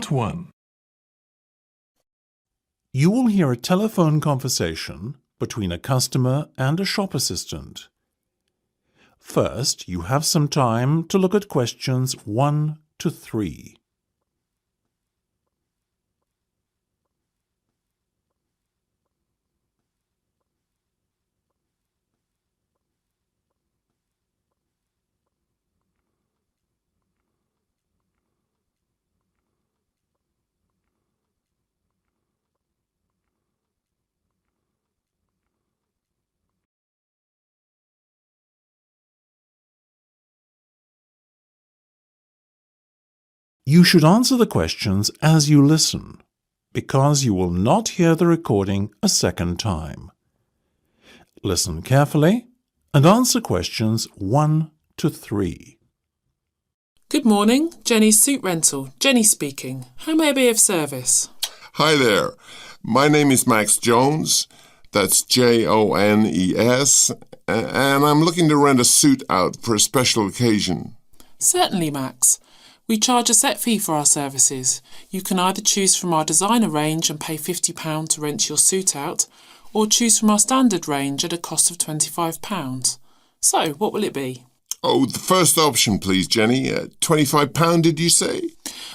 Part 1. You will hear a telephone conversation between a customer and a shop assistant. First, you have some time to look at questions 1 to 3. You should answer the questions as you listen, because you will not hear the recording a second time. Listen carefully and answer questions 1 to 3. Good morning, Jenny's Suit Rental. Jenny speaking. How may I be of service? Hi there. My name is Max Jones. That's Jones. And I'm looking to rent a suit out for a special occasion. Certainly, Max. We charge a set fee for our services. You can either choose from our designer range and pay £50 to rent your suit out, or choose from our standard range at a cost of £25. So, what will it be? Oh, the first option, please, Jenny. £25, did you say?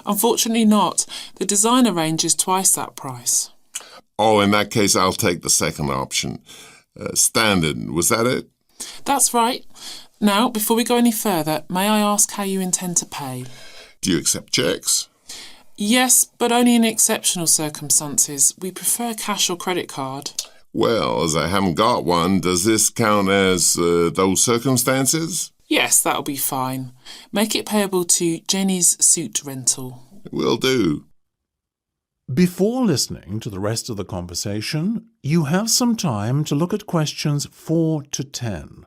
Unfortunately not. The designer range is twice that price. Oh, in that case, I'll take the second option. Standard, was that it? That's right. Now, before we go any further, may I ask how you intend to pay? Do you accept cheques? Yes, but only in exceptional circumstances. We prefer cash or credit card. Well, as I haven't got one, does this count as those circumstances? Yes, that'll be fine. Make it payable to Jenny's Suit Rental. Will do. Before listening to the rest of the conversation, you have some time to look at questions 4 to 10.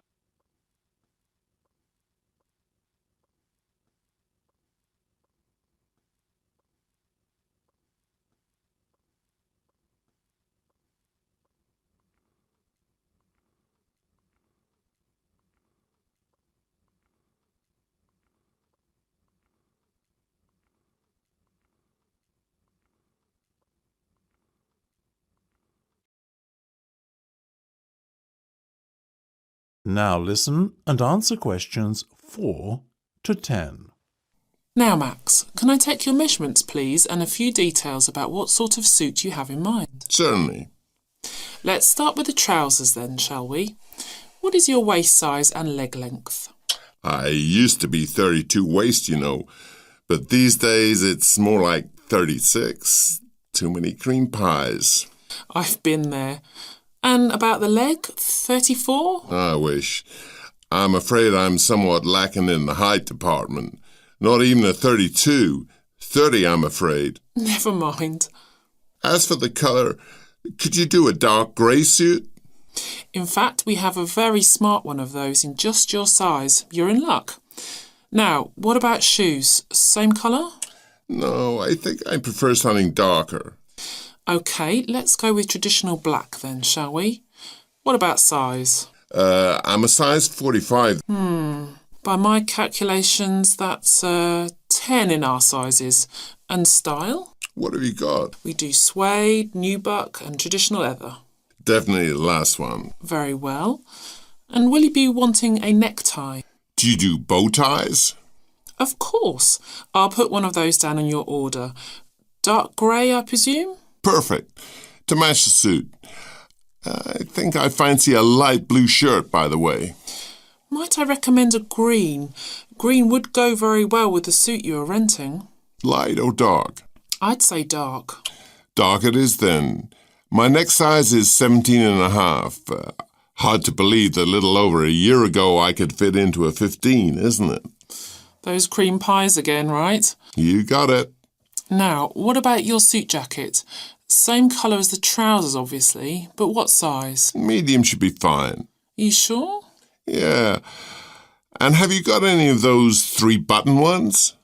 Now listen and answer questions 4 to 10. Now, Max, can I take your measurements, please, and a few details about what sort of suit you have in mind? Certainly. Let's start with the trousers then, shall we? What is your waist size and leg length? I used to be 32 waist, you know, but these days it's more like 36. Too many cream pies. I've been there. And about the leg, 34? I wish. I'm afraid I'm somewhat lacking in the height department. Not even a 32. 30, I'm afraid. Never mind. As for the colour, could you do a dark grey suit? In fact, we have a very smart one of those in just your size. You're in luck. Now, what about shoes? Same colour? No, I think I prefer something darker. OK, let's go with traditional black then, shall we? What about size? I'm a size 45. By my calculations, that's 10 in our sizes. And style? What have you got? We do suede, nubuck and traditional leather. Definitely the last one. Very well. And will you be wanting a necktie? Do you do bow ties? Of course. I'll put one of those down on your order. Dark grey, I presume? Perfect. To match the suit. I think I fancy a light blue shirt, by the way. Might I recommend a green? Green would go very well with the suit you are renting. Light or dark? I'd say dark. Dark it is then. My neck size is 17 and a half. Hard to believe that a little over a year ago I could fit into a 15, isn't it? Those cream pies again, right? You got it. Now, what about your suit jacket? Same colour as the trousers, obviously, but what size? Medium should be fine. You sure? Yeah. And have you got any of those 3-button ones?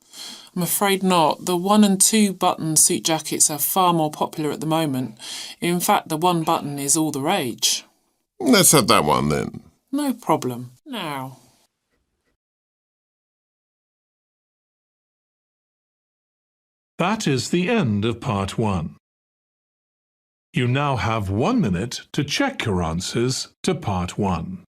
I'm afraid not. The 1 and 2 button suit jackets are far more popular at the moment. In fact, the 1 button is all the rage. Let's have that one then. No problem. Now, That is the end of part 1. You now have 1 minute to check your answers to part 1.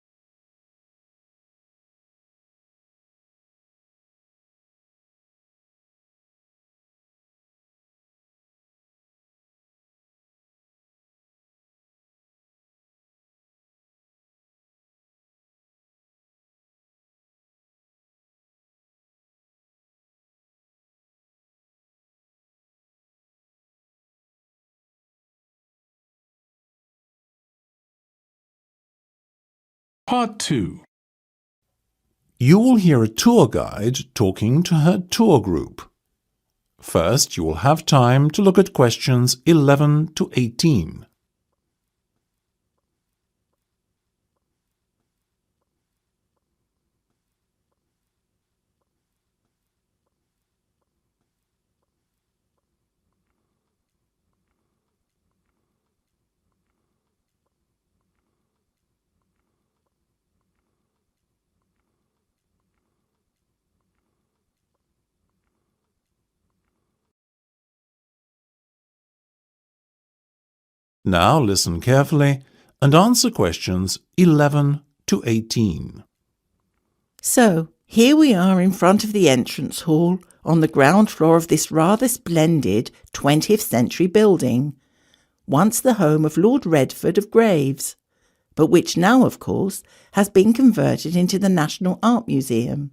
Part 2. You will hear a tour guide talking to her tour group. First, you will have time to look at questions 11 to 18. Now listen carefully and answer questions 11 to 18. So, here we are in front of the entrance hall on the ground floor of this rather splendid 20th century building, once the home of Lord Redford of Graves, but which now, of course, has been converted into the National Art Museum.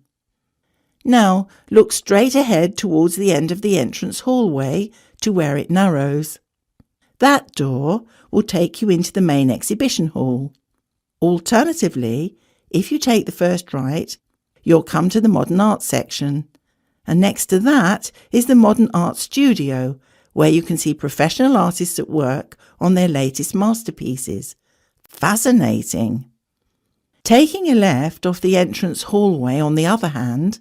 Now, look straight ahead towards the end of the entrance hallway to where it narrows. That door will take you into the main exhibition hall. Alternatively, if you take the first right, you'll come to the Modern Art section, and next to that is the Modern Art Studio, where you can see professional artists at work on their latest masterpieces. Fascinating! Taking a left off the entrance hallway, on the other hand,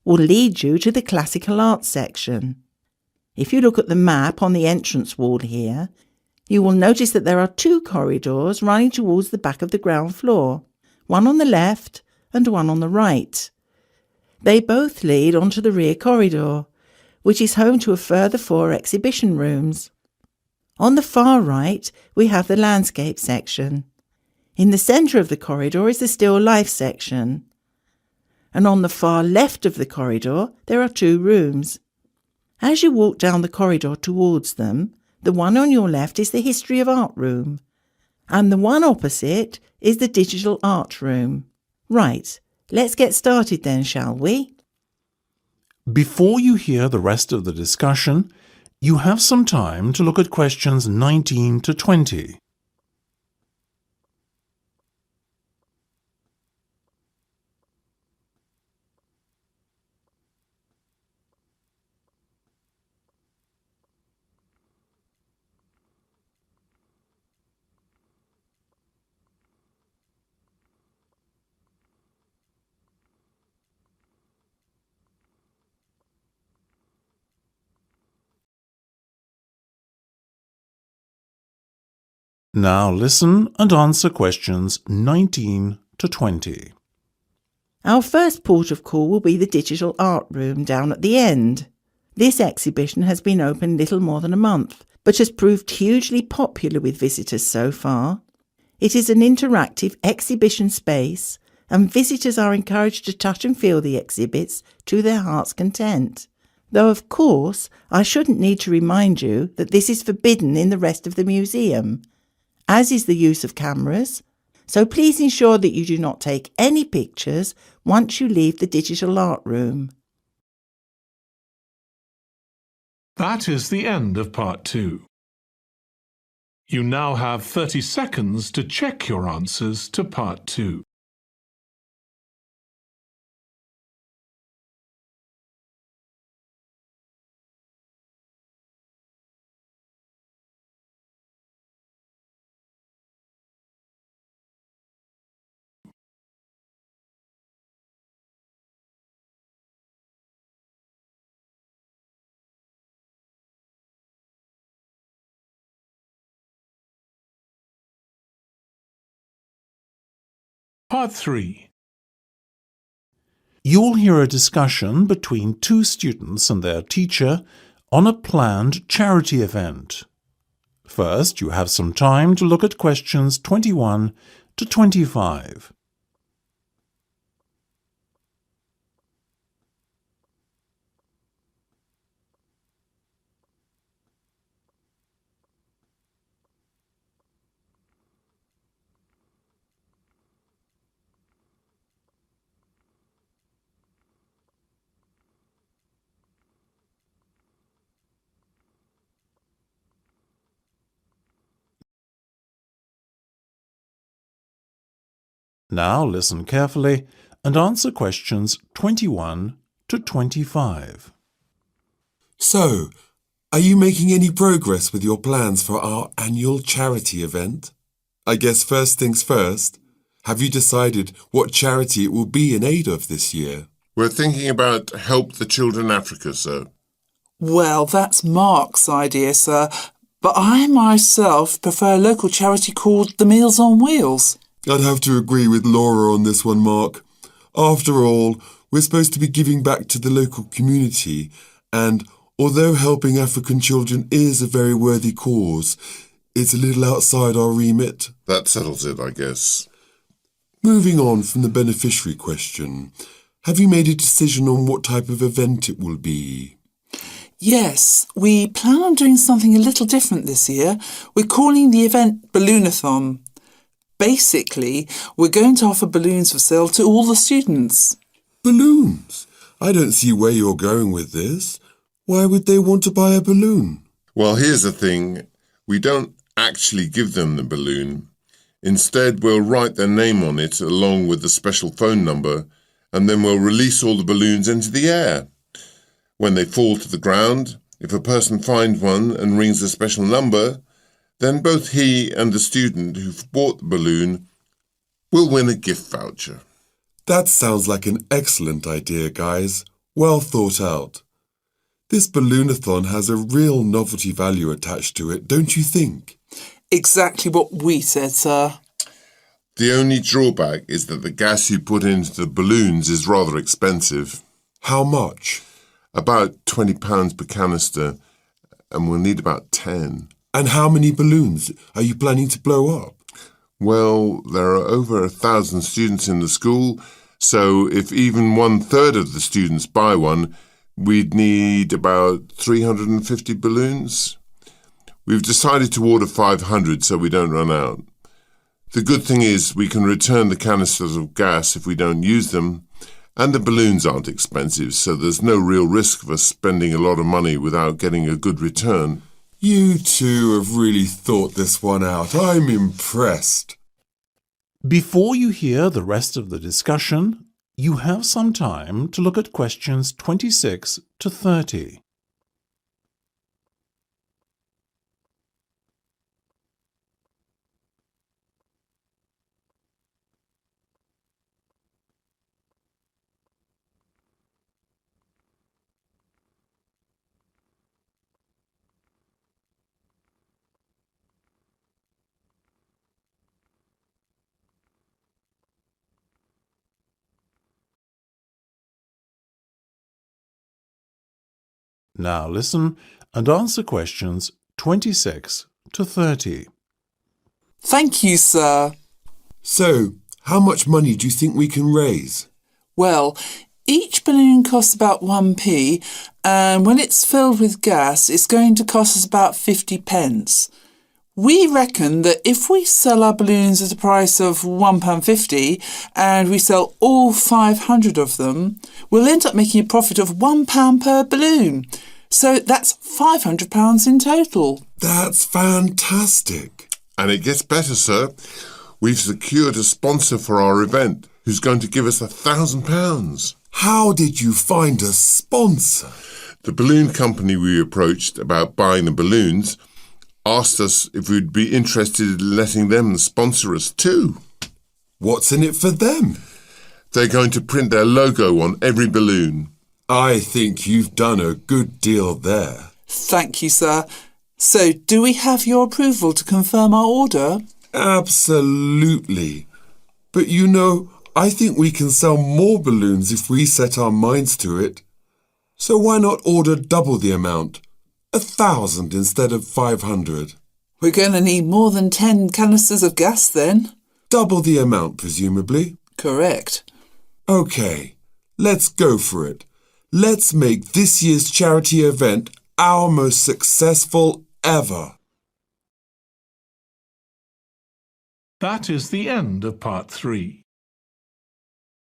will lead you to the Classical Art section. If you look at the map on the entrance wall here, you will notice that there are 2 corridors running towards the back of the ground floor, one on the left and one on the right. They both lead onto the rear corridor, which is home to a further 4 exhibition rooms. On the far right, we have the landscape section. In the centre of the corridor is the still life section. And on the far left of the corridor, there are 2 rooms. As you walk down the corridor towards them, the one on your left is the History of Art room, and the one opposite is the Digital Art room. Right, let's get started then, shall we? Before you hear the rest of the discussion, you have some time to look at questions 19 to 20. Now listen and answer questions 19 to 20. Our first port of call will be the Digital Art room down at the end. This exhibition has been open little more than a month, but has proved hugely popular with visitors so far. It is an interactive exhibition space, and visitors are encouraged to touch and feel the exhibits to their heart's content. Though, of course, I shouldn't need to remind you that this is forbidden in the rest of the museum, as is the use of cameras, so please ensure that you do not take any pictures once you leave the Digital Art room. That is the end of part 2. You now have 30 seconds to check your answers to part 2. Part 3. You will hear a discussion between 2 students and their teacher on a planned charity event. First, you have some time to look at questions 21 to 25. Now listen carefully and answer questions 21 to 25. So, are you making any progress with your plans for our annual charity event? I guess first things first, have you decided what charity it will be in aid of this year? We're thinking about Help the Children Africa, sir. Well, that's Mark's idea, sir, but I myself prefer a local charity called the Meals on Wheels. I'd have to agree with Laura on this one, Mark. After all, we're supposed to be giving back to the local community, and although helping African children is a very worthy cause, it's a little outside our remit. That settles it, I guess. Moving on from the beneficiary question, have you made a decision on what type of event it will be? Yes, we plan on doing something a little different this year. We're calling the event Balloonathon. Basically, we're going to offer balloons for sale to all the students. Balloons? I don't see where you're going with this. Why would they want to buy a balloon? Well, here's the thing. We don't actually give them the balloon. Instead, we'll write their name on it along with the special phone number, and then we'll release all the balloons into the air. When they fall to the ground, if a person finds one and rings a special number, then both he and the student who've bought the balloon will win a gift voucher. That sounds like an excellent idea, guys. Well thought out. This Balloonathon has a real novelty value attached to it, don't you think? Exactly what we said, sir. The only drawback is that the gas you put into the balloons is rather expensive. How much? About £20 per canister, and we'll need about 10. And how many balloons are you planning to blow up? Well, there are over 1,000 students in the school, so if even 1/3 of the students buy one, we'd need about 350 balloons. We've decided to order 500 so we don't run out. The good thing is we can return the canisters of gas if we don't use them, and the balloons aren't expensive, so there's no real risk of us spending a lot of money without getting a good return. You two have really thought this one out. I'm impressed. Before you hear the rest of the discussion, you have some time to look at questions 26 to 30. Now listen and answer questions 26 to 30. Thank you, sir. So, how much money do you think we can raise? Well, each balloon costs about 1p, and when it's filled with gas, it's going to cost us about 50 pence. We reckon that if we sell our balloons at a price of £1.50 and we sell all 500 of them, we'll end up making a profit of £1 per balloon. So that's £500 in total. That's fantastic. And it gets better, sir. We've secured a sponsor for our event who's going to give us £1,000. How did you find a sponsor? The balloon company we approached about buying the balloons asked us if we'd be interested in letting them sponsor us too. What's in it for them? They're going to print their logo on every balloon. I think you've done a good deal there. Thank you, sir. So, do we have your approval to confirm our order? Absolutely. But you know, I think we can sell more balloons if we set our minds to it. So why not order double the amount? 1,000 instead of 500. We're going to need more than 10 canisters of gas then. Double the amount, presumably. Correct. OK, let's go for it. Let's make this year's charity event our most successful ever. That is the end of part 3.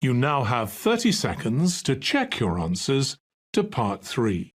You now have 30 seconds to check your answers to part 3.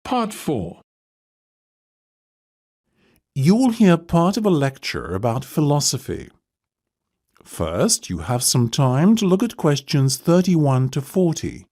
Part 4. You will hear part of a lecture about philosophy. First, you have some time to look at questions 31 to 40.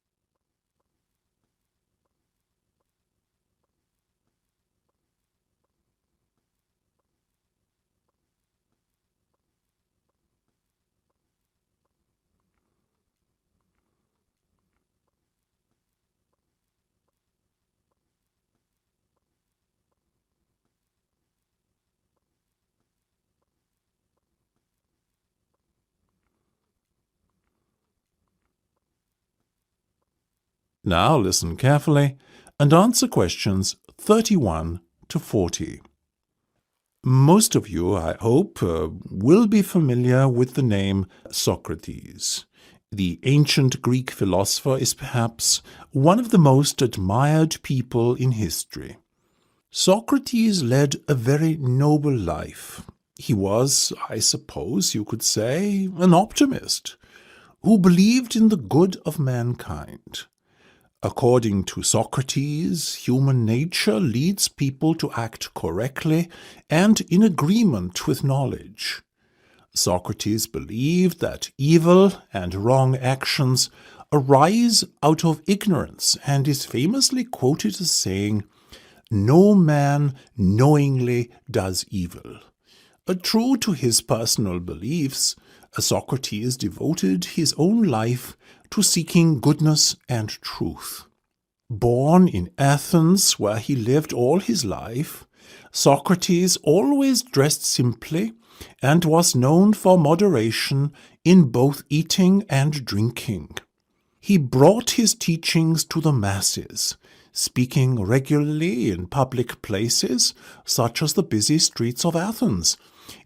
Now listen carefully and answer questions 31 to 40. Most of you, I hope, will be familiar with the name Socrates. The ancient Greek philosopher is perhaps one of the most admired people in history. Socrates led a very noble life. He was, I suppose you could say, an optimist who believed in the good of mankind. According to Socrates, human nature leads people to act correctly and in agreement with knowledge. Socrates believed that evil and wrong actions arise out of ignorance and is famously quoted as saying, "No man knowingly does evil." True to his personal beliefs, Socrates devoted his own life to seeking goodness and truth. Born in Athens, where he lived all his life, Socrates always dressed simply and was known for moderation in both eating and drinking. He brought his teachings to the masses, speaking regularly in public places such as the busy streets of Athens,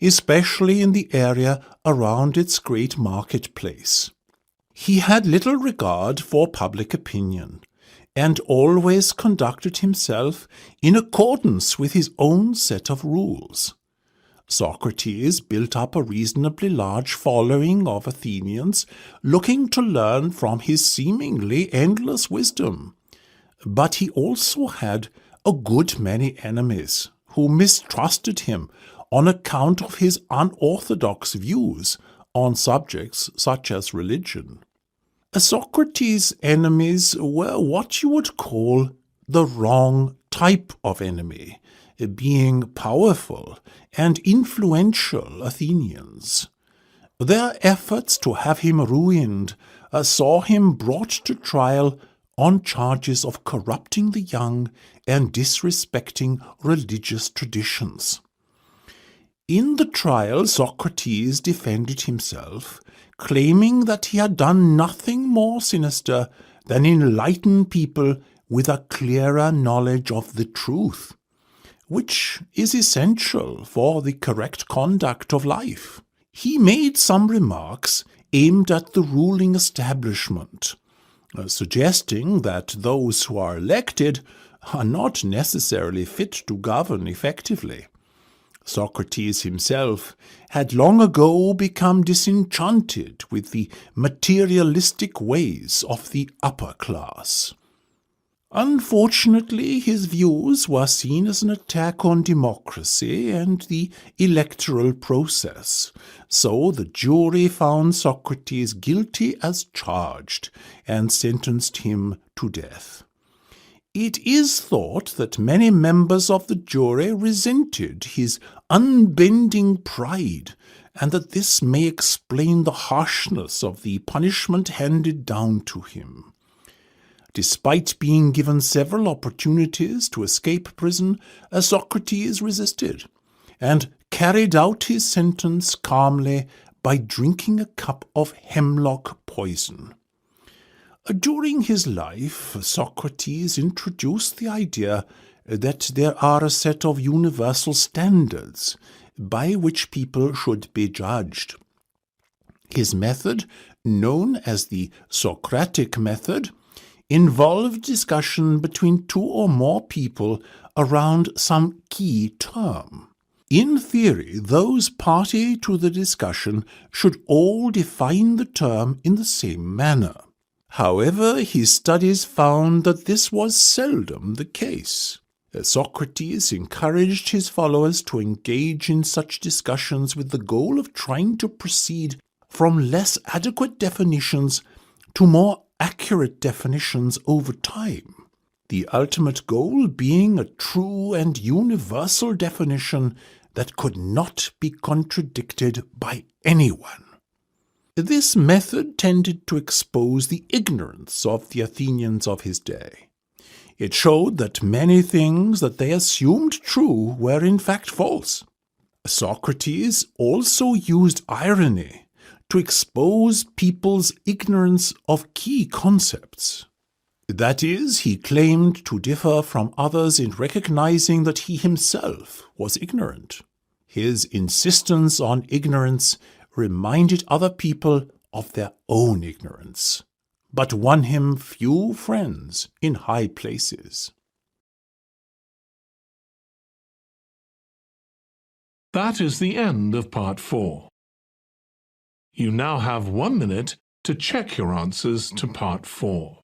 especially in the area around its great marketplace. He had little regard for public opinion, and always conducted himself in accordance with his own set of rules. Socrates built up a reasonably large following of Athenians looking to learn from his seemingly endless wisdom. But he also had a good many enemies who mistrusted him on account of his unorthodox views on subjects such as religion. Socrates' enemies were what you would call the wrong type of enemy, being powerful and influential Athenians. Their efforts to have him ruined saw him brought to trial on charges of corrupting the young and disrespecting religious traditions. In the trial, Socrates defended himself, claiming that he had done nothing more sinister than enlighten people with a clearer knowledge of the truth, which is essential for the correct conduct of life. He made some remarks aimed at the ruling establishment, suggesting that those who are elected are not necessarily fit to govern effectively. Socrates himself had long ago become disenchanted with the materialistic ways of the upper class. Unfortunately, his views were seen as an attack on democracy and the electoral process, so the jury found Socrates guilty as charged and sentenced him to death. It is thought that many members of the jury resented his unbending pride, and that this may explain the harshness of the punishment handed down to him. Despite being given several opportunities to escape prison, Socrates resisted, and carried out his sentence calmly by drinking a cup of hemlock poison. During his life, Socrates introduced the idea that there are a set of universal standards by which people should be judged. His method, known as the Socratic method, involved discussion between two or more people around some key term. In theory, those party to the discussion should all define the term in the same manner. However, his studies found that this was seldom the case. Socrates encouraged his followers to engage in such discussions with the goal of trying to proceed from less adequate definitions to more accurate definitions over time, the ultimate goal being a true and universal definition that could not be contradicted by anyone. This method tended to expose the ignorance of the Athenians of his day. It showed that many things that they assumed true were in fact false. Socrates also used irony to expose people's ignorance of key concepts. That is, he claimed to differ from others in recognizing that he himself was ignorant. His insistence on ignorance reminded other people of their own ignorance, but won him few friends in high places. That is the end of Part 4. You now have 1 minute to check your answers to Part 4.